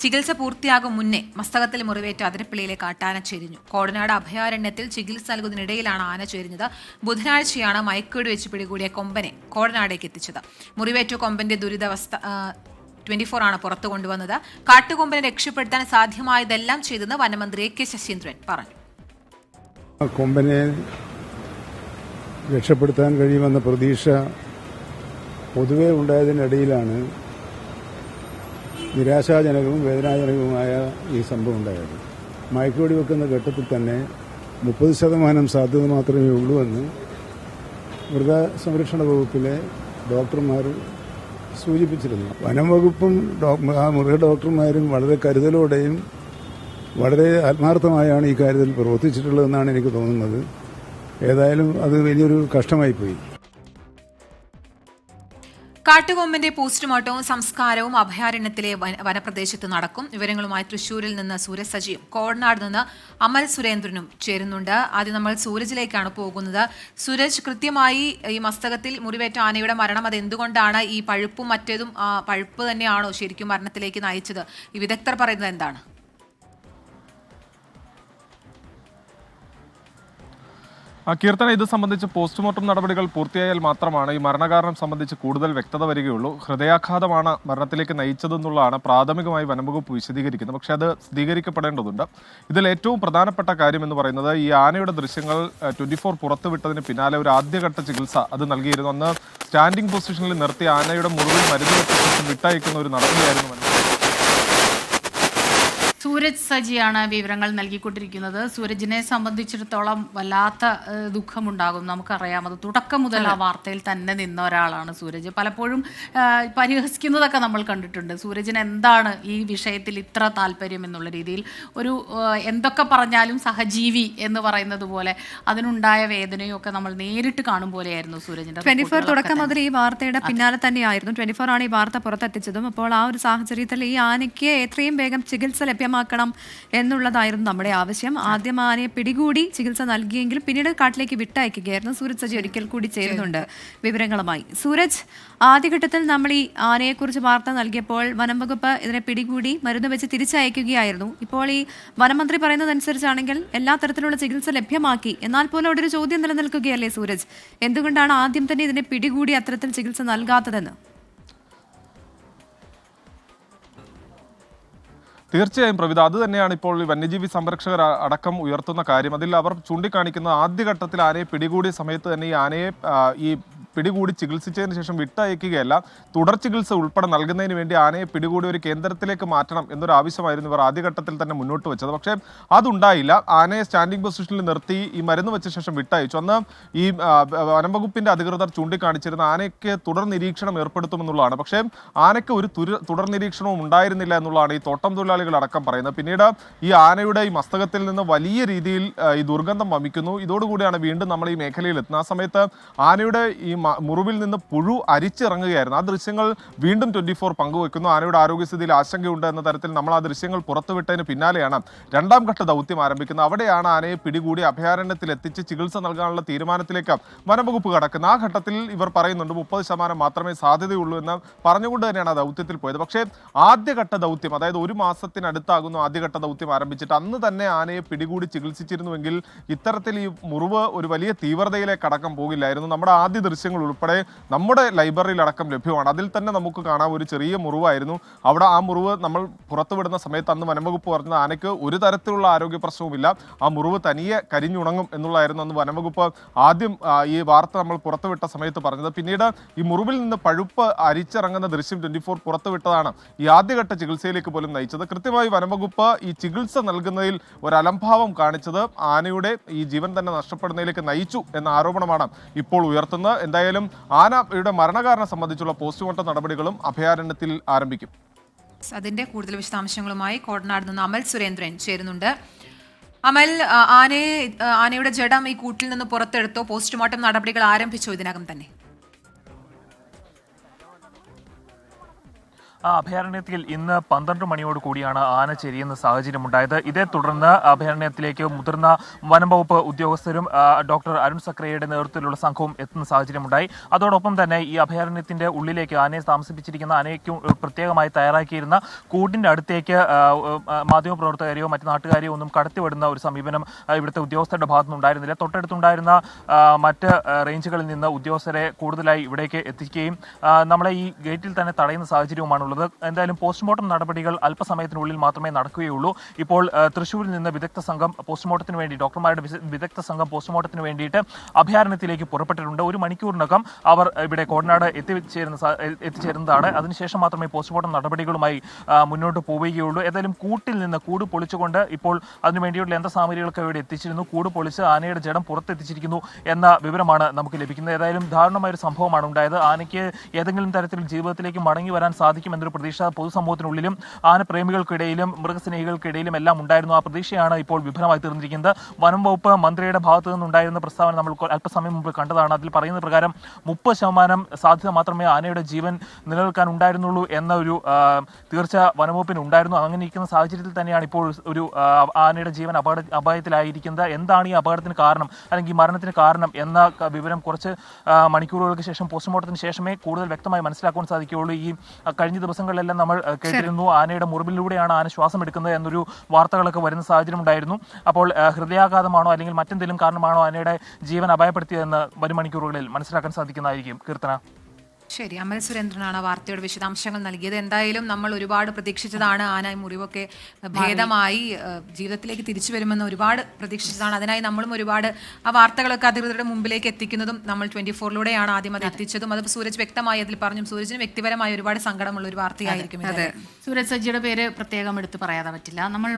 ചികിത്സ പൂർത്തിയാകും മുന്നേ മസ്തകത്തിൽ മുറിവേറ്റ അതിരപ്പിള്ളിയിലേക്ക് ആന ചെരിഞ്ഞു. കോടനാട് അഭയാരണ്യത്തിൽ ചികിത്സ നൽകുന്നതിനിടയിലാണ് ആന ചെരിഞ്ഞത്. ബുധനാഴ്ചയാണ് മയക്കുവെടി വെച്ച് പിടികൂടിയ കൊമ്പനെ കോടനാടേക്ക് എത്തിച്ചത്. മുറിവേറ്റ കൊമ്പന്റെ ദുരിതാവസ്ഥ 24 ആണ് പുറത്തു കൊണ്ടുവന്നത്. കാട്ടുകൊമ്പനെ രക്ഷപ്പെടുത്താൻ സാധ്യമായതെല്ലാം ചെയ്തെന്ന് വനമന്ത്രി കെ ശശീന്ദ്രൻ പറഞ്ഞു. കൊമ്പനെ രക്ഷപ്പെടുത്താൻ കഴിയുമെന്ന പ്രതീക്ഷ പൊതുവെ ഉണ്ടായതിനിടയിലാണ് നിരാശാജനകവും വേദനാജനകവുമായ ഈ സംഭവം ഉണ്ടായത്. മയക്കുവെടി വെക്കുന്ന ഘട്ടത്തിൽ തന്നെ 30% സാധ്യത മാത്രമേ ഉള്ളൂ എന്ന് മൃഗസംരക്ഷണ വകുപ്പിലെ ഡോക്ടർമാർ സൂചിപ്പിച്ചിരുന്നു. വനം വകുപ്പും മൃഗ ഡോക്ടർമാരും വളരെ കരുതലോടെയും വളരെ ആത്മാർത്ഥമായാണ് ഈ കാര്യത്തിൽ പ്രവർത്തിച്ചിട്ടുള്ളതെന്നാണ് എനിക്ക് തോന്നുന്നത്. ഏതായാലും അത് വലിയൊരു കഷ്ടമായിപ്പോയി. കാട്ടുകൊമ്പന്റെ പോസ്റ്റ്മോർട്ടവും സംസ്കാരവും അഭയാരണ്യത്തിലെ വനപ്രദേശത്ത് നടക്കും. വിവരങ്ങളുമായി തൃശൂരിൽ നിന്ന് സൂരജ് സജിയും കോടനാട് നിന്ന് അമൽ സുരേന്ദ്രനും ചേരുന്നുണ്ട്. ആദ്യം നമ്മൾ സൂരജിലേക്കാണ് പോകുന്നത്. സൂരജ്, കൃത്യമായി ഈ മസ്തകത്തിൽ മുറിവേറ്റ ആനയുടെ മരണം അത് എന്തുകൊണ്ടാണ്, ഈ പഴുപ്പും മറ്റേതും പഴുപ്പ് തന്നെയാണോ ശരിക്കും മരണത്തിലേക്ക് നയിച്ചത്? ഈ വിദഗ്ധർ പറയുന്നത് എന്താണ്? കീർത്തന, ഇത് സംബന്ധിച്ച് പോസ്റ്റ്മോർട്ടം നടപടികൾ പൂർത്തിയായാൽ മാത്രമാണ് ഈ മരണകാരണം സംബന്ധിച്ച് കൂടുതൽ വ്യക്തത വരികയുള്ളൂ. ഹൃദയാഘാതമാണ് മരണത്തിലേക്ക് നയിച്ചതെന്നുള്ളതാണ് പ്രാഥമികമായി വനംവകുപ്പ് വിശദീകരിക്കുന്നത്. പക്ഷേ അത് സ്ഥിരീകരിക്കപ്പെടേണ്ടതുണ്ട്. ഇതിൽ ഏറ്റവും പ്രധാനപ്പെട്ട കാര്യം എന്ന് പറയുന്നത്, ഈ ആനയുടെ ദൃശ്യങ്ങൾ 24 പുറത്തുവിട്ടതിന് പിന്നാലെ ഒരു ആദ്യഘട്ട ചികിത്സ അത് നൽകിയിരുന്നു. അന്ന് സ്റ്റാൻഡിംഗ് പൊസിഷനിൽ നിർത്തി ആനയുടെ മുറിവിൽ മരുന്ന് വെച്ച വിട്ടയക്കുന്ന ഒരു നടപടിയായിരുന്നു. സൂരജ് സജിയാണ് വിവരങ്ങൾ നൽകിക്കൊണ്ടിരിക്കുന്നത്. സൂരജിനെ സംബന്ധിച്ചിടത്തോളം വല്ലാത്ത ദുഃഖമുണ്ടാകും. നമുക്കറിയാം, അത് തുടക്കം മുതൽ ആ വാർത്തയിൽ തന്നെ നിന്ന ഒരാളാണ് സൂരജ്. പലപ്പോഴും പരിഹസിക്കുന്നതൊക്കെ നമ്മൾ കണ്ടിട്ടുണ്ട്. സൂരജിന് എന്താണ് ഈ വിഷയത്തിൽ ഇത്ര താല്പര്യം എന്നുള്ള രീതിയിൽ. ഒരു എന്തൊക്കെ പറഞ്ഞാലും സഹജീവി എന്ന് പറയുന്നത് പോലെ അതിനുണ്ടായ വേദനയും ഒക്കെ നമ്മൾ നേരിട്ട് കാണും പോലെയായിരുന്നു സൂരജിന്റെ. 24 തുടക്കം മുതൽ ഈ വാർത്തയുടെ പിന്നാലെ തന്നെയായിരുന്നു. 24 ആണ് ഈ വാർത്ത പുറത്തെത്തിച്ചതും. അപ്പോൾ ആ ഒരു സാഹചര്യത്തിൽ ഈ ആനയ്ക്ക് എത്രയും വേഗം ചികിത്സ ലഭ്യമാക്കണം എന്നുള്ളതായിരുന്നു നമ്മുടെ ആവശ്യം. ആദ്യം ആനയെ പിടികൂടി ചികിത്സ നൽകിയെങ്കിലും പിന്നീട് കാട്ടിലേക്ക് വിട്ടയക്കുകയായിരുന്നു. സൂരജ് സജി ഒരിക്കൽ കൂടി ചേരുന്നുണ്ട് വിവരങ്ങളുമായി. സൂരജ്, ആദ്യഘട്ടത്തിൽ നമ്മൾ ഈ ആനയെക്കുറിച്ച് വാർത്ത നൽകിയപ്പോൾ വനം വകുപ്പ് ഇതിനെ പിടികൂടി മരുന്ന് വെച്ച് തിരിച്ചയക്കുകയായിരുന്നു. ഇപ്പോൾ ഈ വനമന്ത്രി പറയുന്നതനുസരിച്ചാണെങ്കിൽ എല്ലാ തരത്തിലുള്ള ചികിത്സ ലഭ്യമാക്കി. എന്നാൽ പോലും അവിടെ ഒരു ചോദ്യം നിലനിൽക്കുകയല്ലേ സൂരജ്, എന്തുകൊണ്ടാണ് ആദ്യം തന്നെ ഇതിനെ പിടികൂടി അത്തരത്തിൽ ചികിത്സ നൽകാത്തതെന്ന്? തീർച്ചയായും പ്രവിധ, അത് തന്നെയാണ് ഇപ്പോൾ വന്യജീവി സംരക്ഷകർ അടക്കം ഉയർത്തുന്ന കാര്യം. അതിൽ അവർ ചൂണ്ടിക്കാണിക്കുന്ന ആദ്യഘട്ടത്തിൽ ആനയെ പിടികൂടിയ സമയത്ത് തന്നെ ഈ ആനയെ ഈ പിടികൂടി ചികിത്സിച്ചതിന് ശേഷം വിട്ടയക്കുകയല്ല, തുടർ ചികിത്സ ഉൾപ്പെടെ നൽകുന്നതിന് വേണ്ടി ആനയെ പിടികൂടി ഒരു കേന്ദ്രത്തിലേക്ക് മാറ്റണം എന്നൊരു ആവശ്യമായിരുന്നു ഇവർ ആദ്യഘട്ടത്തിൽ തന്നെ മുന്നോട്ട് വെച്ചത്. പക്ഷേ അതുണ്ടായില്ല. ആനയെ സ്റ്റാൻഡിംഗ് പൊസിഷനിൽ നിർത്തി ഈ മരുന്ന് വെച്ച ശേഷം വിട്ടയച്ചു. അന്ന് ഈ വനംവകുപ്പിന്റെ അധികൃതർ ചൂണ്ടിക്കാണിച്ചിരുന്ന ആനയ്ക്ക് തുടർ നിരീക്ഷണം ഏർപ്പെടുത്തുമെന്നുള്ളതാണ്. പക്ഷേ ആനയ്ക്ക് ഒരു തുടർ നിരീക്ഷണവും ഉണ്ടായിരുന്നില്ല എന്നുള്ളതാണ് ഈ തോട്ടം തൊഴിലാളികൾ അടക്കം പറയുന്നത്. പിന്നീട് ഈ ആനയുടെ ഈ മസ്തകത്തിൽ നിന്ന് വലിയ രീതിയിൽ ഈ ദുർഗന്ധം വമിക്കുന്നു. ഇതോടുകൂടിയാണ് വീണ്ടും നമ്മൾ ഈ മേഖലയിൽ എത്തുന്നത്. ആ സമയത്ത് ആനയുടെ ഈ മുറിവിൽ നിന്ന് പുഴു അരിച്ചിറങ്ങുകയായിരുന്നു. ആ ദൃശ്യങ്ങൾ വീണ്ടും 24 പങ്കുവെക്കുന്നു. ആനയുടെ ആരോഗ്യസ്ഥിതിയിൽ ആശങ്കയുണ്ട് എന്ന തരത്തിൽ നമ്മൾ ആ ദൃശ്യങ്ങൾ പുറത്തുവിട്ടതിന് പിന്നാലെയാണ് രണ്ടാം ഘട്ട ദൗത്യം ആരംഭിക്കുന്നത്. അവിടെയാണ് ആനയെ പിടികൂടി അഭയാരണ്യത്തിൽ എത്തിച്ച് ചികിത്സ നൽകാനുള്ള തീരുമാനത്തിലേക്ക് വനംവകുപ്പ് കടക്കുന്നത്. ആ ഘട്ടത്തിൽ ഇവർ പറയുന്നുണ്ട് 30% മാത്രമേ സാധ്യതയുള്ളൂ എന്ന് പറഞ്ഞുകൊണ്ട് തന്നെയാണ് ആ ദൗത്യത്തിൽ പോയത്. പക്ഷേ ആദ്യഘട്ട ദൗത്യം, അതായത് ഒരു മാസത്തിനടുത്താകുന്നു ആദ്യഘട്ട ദൗത്യം ആരംഭിച്ചിട്ട് അന്ന് തന്നെ ആനയെ പിടികൂടി ചികിത്സിച്ചിരുന്നുവെങ്കിൽ ഇത്തരത്തിൽ ഈ മുറിവ് ഒരു വലിയ തീവ്രതയിലേക്ക് അടക്കം പോകില്ലായിരുന്നു. നമ്മുടെ ആദ്യ ദൃശ്യങ്ങൾ ഉൾപ്പെടെ നമ്മുടെ ലൈബ്രറിയിൽ അടക്കം ലഭ്യമാണ്. അതിൽ തന്നെ നമുക്ക് കാണാം ഒരു ചെറിയ മുറിവായിരുന്നു. അവിടെ ആ മുറിവ് നമ്മൾ പുറത്തുവിടുന്ന സമയത്ത് അന്ന് വനംവകുപ്പ് പറഞ്ഞത് ആനയ്ക്ക് ഒരു തരത്തിലുള്ള ആരോഗ്യ പ്രശ്നവുമില്ല, ആ മുറിവ് തനിയെ കരിഞ്ഞുണങ്ങും എന്നുള്ളതായിരുന്നു അന്ന് വനംവകുപ്പ് ആദ്യം ഈ വാർത്ത നമ്മൾ പുറത്തുവിട്ട സമയത്ത് പറഞ്ഞത്. പിന്നീട് ഈ മുറിവിൽ നിന്ന് പഴുപ്പ് അരിച്ചിറങ്ങുന്ന ദൃശ്യം 24 പുറത്തുവിട്ടതാണ് ഈ ആദ്യഘട്ട ചികിത്സയിലേക്ക് പോലും നയിച്ചത്. കൃത്യമായി വനംവകുപ്പ് ഈ ചികിത്സ നൽകുന്നതിൽ ഒരു അലംഭാവം കാണിച്ചത് ആനയുടെ ഈ ജീവൻ തന്നെ നഷ്ടപ്പെടുന്നതിലേക്ക് നയിച്ചു എന്ന ആരോപണമാണ് ഇപ്പോൾ ഉയർത്തുന്നത്. എന്തായാലും ആനയുടെ മരണകാരണം സംബന്ധിച്ചുള്ള പോസ്റ്റ്മോർട്ടം നടപടികളും അഭയാരണ്യത്തിൽ ആരംഭിക്കും. അതിന്റെ കൂടുതൽ വിശദാംശങ്ങളുമായി കോടനാട് നിന്ന് അമൽ സുരേന്ദ്രൻ ചേരുന്നുണ്ട്. അമൽ, ആനയുടെ ജഡം ഈ കൂട്ടിൽ നിന്ന് പുറത്തെടുത്തോ? പോസ്റ്റ്മോർട്ടം നടപടികൾ ആരംഭിച്ചോ ഇതിനകം തന്നെ? അഭയാരണ്യത്തിൽ ഇന്ന് 12 മണിയോട് കൂടിയാണ് ആന ചെരിയുന്ന സാഹചര്യമുണ്ടായത്. ഇതേ തുടർന്ന് അഭയാരണ്യത്തിലേക്ക് മുതിർന്ന വനം വകുപ്പ് ഉദ്യോഗസ്ഥരും ഡോക്ടർ അരുൺ സക്രയുടെ നേതൃത്വത്തിലുള്ള സംഘവും എത്തുന്ന സാഹചര്യമുണ്ടായി. അതോടൊപ്പം തന്നെ ഈ അഭയാരണ്യത്തിന്റെ ഉള്ളിലേക്ക് ആനയെ താമസിപ്പിച്ചിരിക്കുന്ന ആനയ്ക്ക് പ്രത്യേകമായി തയ്യാറാക്കിയിരുന്ന കൂടിന്റെ അടുത്തേക്ക് മാധ്യമപ്രവർത്തകരെയോ മറ്റു നാട്ടുകാരെയോ ഒന്നും കടത്തിവിടുന്ന ഒരു സമീപനം ഇവിടുത്തെ ഉദ്യോഗസ്ഥരുടെ ഭാഗത്തുനിന്നുണ്ടായിരുന്നില്ല. തൊട്ടടുത്തുണ്ടായിരുന്ന മറ്റ് റേഞ്ചുകളിൽ നിന്ന് ഉദ്യോഗസ്ഥരെ കൂടുതലായി ഇവിടേക്ക് എത്തിക്കുകയും നമ്മളെ ഈ ഗേറ്റിൽ തന്നെ തടയുന്ന സാഹചര്യവുമാണുള്ളത്. എന്തായാലും പോസ്റ്റ്മോർട്ടം നടപടികൾ അല്പസമയത്തിനുള്ളിൽ മാത്രമേ നടക്കുകയുള്ളൂ. ഇപ്പോൾ തൃശ്ശൂരിൽ നിന്ന് വിദഗ്ധ സംഘം പോസ്റ്റ്മോർട്ടത്തിന് വേണ്ടി ഡോക്ടർമാരുടെ വിദഗ്ധ സംഘം പോസ്റ്റ്മോർട്ടത്തിന് വേണ്ടിയിട്ട് അഭയാരണ്യത്തിലേക്ക് പുറപ്പെട്ടിട്ടുണ്ട്. 1 മണിക്കൂറിനകം അവർ ഇവിടെ കോടനാട് എത്തിച്ചേരുന്നതാണ്. അതിനുശേഷം മാത്രമേ പോസ്റ്റ്മോർട്ടം നടപടികളുമായി മുന്നോട്ട് പോവുകയുള്ളൂ. ഏതായാലും കൂട് പൊളിച്ചുകൊണ്ട് ഇപ്പോൾ അതിനുവേണ്ടിയുള്ള യന്ത്രസാമഗ്രികളൊക്കെ ഇവിടെ എത്തിച്ചിരുന്നു. കൂട് പൊളിച്ച് ആനയുടെ ജഡം പുറത്തെത്തിച്ചിരിക്കുന്നു എന്ന വിവരമാണ് നമുക്ക് ലഭിക്കുന്നത്. ഏതായാലും ദാരുണമായ ഒരു സംഭവമാണ് ഉണ്ടായത്. ആനയ്ക്ക് ഏതെങ്കിലും തരത്തിൽ ജീവിതത്തിലേക്ക് മടങ്ങി വരാൻ സാധിക്കുമെന്നൊരു പ്രതീക്ഷ പൊതുസമൂഹത്തിനുള്ളിലും ആനപ്രേമികൾക്കിടയിലും മൃഗസ്നേഹികൾക്കിടയിലും എല്ലാം ഉണ്ടായിരുന്നു. ആ പ്രതീക്ഷയാണ് ഇപ്പോൾ വിഫലമായി തീർന്നിരിക്കുന്നത്. വനം വകുപ്പ് മന്ത്രിയുടെ ഭാഗത്തു നിന്നുണ്ടായിരുന്ന പ്രസ്താവന നമ്മൾ അല്പസമയം മുമ്പ് കണ്ടതാണ്. അതിൽ പറയുന്ന പ്രകാരം 30% സാധ്യത മാത്രമേ ആനയുടെ ജീവൻ നിലനിൽക്കാൻ ഉണ്ടായിരുന്നുള്ളൂ എന്ന ഒരു തീർച്ച വനംവകുപ്പിന് ഉണ്ടായിരുന്നു. അങ്ങനെ ഇരിക്കുന്ന സാഹചര്യത്തിൽ തന്നെയാണ് ഇപ്പോൾ ഒരു ആനയുടെ ജീവൻ അപായത്തിലായിരിക്കുന്നത്. എന്താണ് ഈ അപകടത്തിന് കാരണം അല്ലെങ്കിൽ മരണത്തിന് കാരണം എന്ന വിവരം കുറച്ച് മണിക്കൂറുകൾക്ക് ശേഷം പോസ്റ്റ്മോർട്ടത്തിന് ശേഷമേ കൂടുതൽ വ്യക്തമായി മനസ്സിലാക്കാൻ സാധിക്കുകയുള്ളൂ. ഈ കഴിഞ്ഞ ദിവസങ്ങളിലെല്ലാം നമ്മൾ കേട്ടിരുന്നു ആനയുടെ മുറിവിലൂടെയാണ് ആന ശ്വാസം എടുക്കുന്നത് എന്നൊരു വാർത്തകളൊക്കെ വരുന്ന സാഹചര്യം ഉണ്ടായിരുന്നു. അപ്പോൾ ഹൃദയാഘാതമാണോ അല്ലെങ്കിൽ മറ്റെന്തെങ്കിലും കാരണമാണോ ആനയുടെ ജീവൻ അപായപ്പെടുത്തിയതെന്ന് വരും മണിക്കൂറുകളിൽ മനസ്സിലാക്കാൻ സാധിക്കുന്നതായിരിക്കും. കീർത്തന. ശരി, അമൽ സുരേന്ദ്രനാണ് വാർത്തയുടെ വിശദാംശങ്ങൾ നൽകിയത്. എന്തായാലും നമ്മൾ ഒരുപാട് പ്രതീക്ഷിച്ചതാണ് ആന മുറിവൊക്കെ ഭേദമായി ജീവിതത്തിലേക്ക് തിരിച്ചു വരുമെന്ന് ഒരുപാട് പ്രതീക്ഷിച്ചതാണ്. അതിനായി നമ്മളും ഒരുപാട് ആ വാർത്തകളൊക്കെ അധികൃതരുടെ മുമ്പിലേക്ക് എത്തിക്കുന്നതും നമ്മൾ 24ലൂടെയാണ് ആദ്യം അത് എത്തിച്ചതും. അത് സൂരജ് വ്യക്തമായി അതിൽ പറഞ്ഞു. സൂരജിന് വ്യക്തിപരമായ ഒരുപാട് സങ്കടമുള്ള ഒരു വാർത്തയായിരിക്കും. സൂരജ് സജ്ജിയുടെ പേര് പ്രത്യേകം എടുത്ത് പറയാതെ പറ്റില്ല. നമ്മൾ